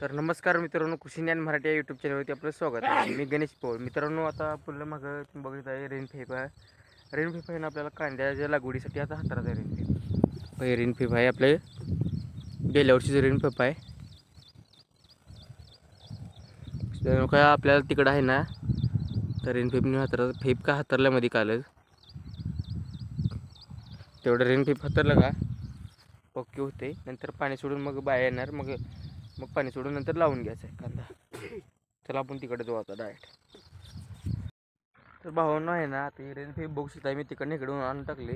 तर नमस्कार मित्रांनो, कृषी ज्ञान मराठी या यूट्यूब चॅनलवरती आपलं स्वागत आहे. मी गणेश पवार. मित्रांनो, आता आपलं मागं तुम्ही बघत आहे रेनफेप आहे. रेनफेप आहे ना आपल्याला कांद्याच्या लागवडीसाठी आता हाताळत आहे. रेनफेप रेनफेप आहे आपले गेल्या वर्षीचं रेनफेप आहे. काय आपल्याला तिकडं आहे ना, तर रेनफेपने हाताळत फेप का हाताळल्यामध्ये कालच तेवढं रेनफेप हाताळलं का पक्की होते. नंतर पाणी सोडून मग बाया येणार, मग पाणी सोडून नंतर लावून घ्यायचं आहे कांदा. चला आपण तिकडे जाऊ आता डायरेक्ट. तर भावांनो आहे ना, आता रेनफेप बघू शकता मी तिकडनं इकडून आणून टाकले.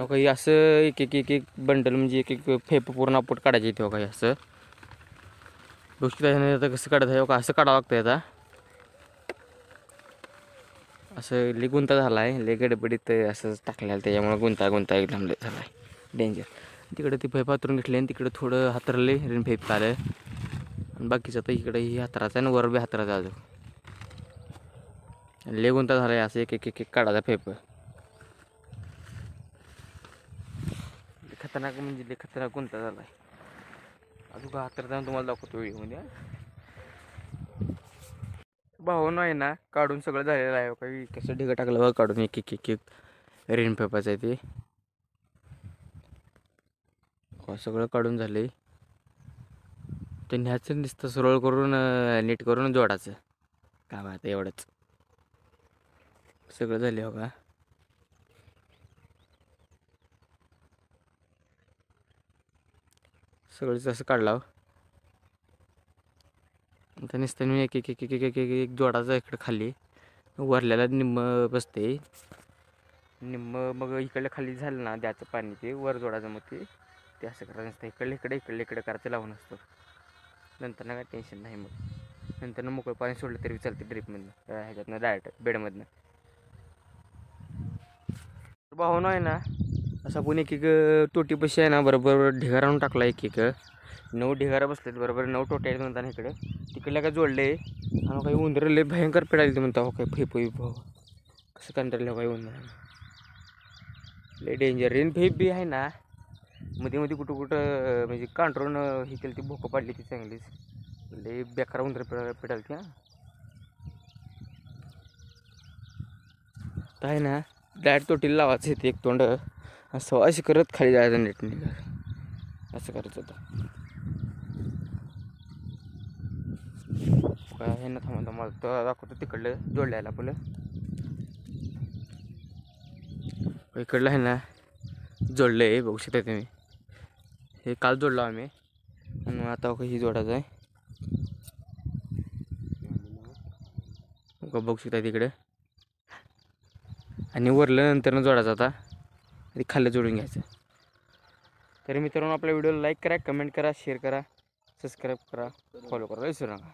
काही असं एक बंडल म्हणजे एक फेप पूर्ण आपट काढायचे इथे काही असं बघू शकता. आता कसं काढत आहे का, असं काढावं लागतं आता. असं लई गुंता झाला आहे, लई गडबडीत असंच टाकलेलं, त्याच्यामुळे गुंता एकदम लई झाला आहे डेंजर. तिकडे ती फेप हातरून घेतली आणि तिकडे थोडं हातरले रेनफेप काढलं आणि बाकीचं आता इकडे ही हातराचं आणि वर बी हातराचं अजून लई गुंता झाला आहे. असं एक काढायचा फेप खतरनाक म्हणजे लई खतरनाक गुंता झाला आहे. अजून का हातरताना तुम्हाला दाखवतो व्हिडिओमध्ये. भावानं आहे ना, काढून सगळं झालेलं आहे. काही कसं ढिगं टाकलं बघा काढून एक रेनफेपाचं आहे ते सगळं काढून झाले. ते न्यायचं नुसतं सरळ करून नीट करून जोडायचं काम आता एवढंच सगळं झाले हो का. सगळंच असं काढलं आता नुसतं मी एक जोडाचं इकडं खाली वरल्याला निम्म बसते, निम्म मग इकडलं खाली झालं ना द्याचं पाणी ते वर जोडायचं. मग ते असं करायचं नसतं, इकडे करायचं लावून असतं. नंतर ना काय टेन्शन नाही. मग नंतर मोकळं पाणी सोडलं तरी चालते ड्रिपमधनं ह्याच्यातनं डायरेक्ट बेडमधनं. भावना आहे ना, असं आपण एक टोटी पशी आहे ना बरोबर ढिगारा आणून टाकला. 9 ढिगारा बसलेत बरोबर, 9 टोट्या आहेत म्हणता. इकडे तिकडल्या काय जोडले आणि काही उंदरं लय भयंकर पिडायला ते म्हणता. हो काय फेप भाऊ कसं कंटाळलं काही उंदर लय डेंजर. रेनफेप बी आहे ना, मध्ये कुठं म्हणजे कांटरून हे केलं ती भोकं पाडली ती चांगलीच. लय बेकार उंदर पिडाल ती. तर आहे ना डायरेक्ट तोटीला लावायचं येते एक तोंड असं अशी करत खाली जायचं नीट असं करायचं होतं. काय आहे ना, थांबा मला तर दाखवतो तिकडलं जोडल्याला आपलं. इकडलं आहे ना जोडलं आहे बघू शकता तुम्ही. हे काल जोडलं आम्ही आणि आता ही जोडायचं आहे बघू शकता तिकडे. आणि वरलं नंतर जोडायचं आता आणि खाल्लं जोडून घ्यायचं. तर मित्रांनो, आपल्या व्हिडिओला लाईक करा, कमेंट करा, शेअर करा, सबस्क्राईब करा, फॉलो करा विसरू नका.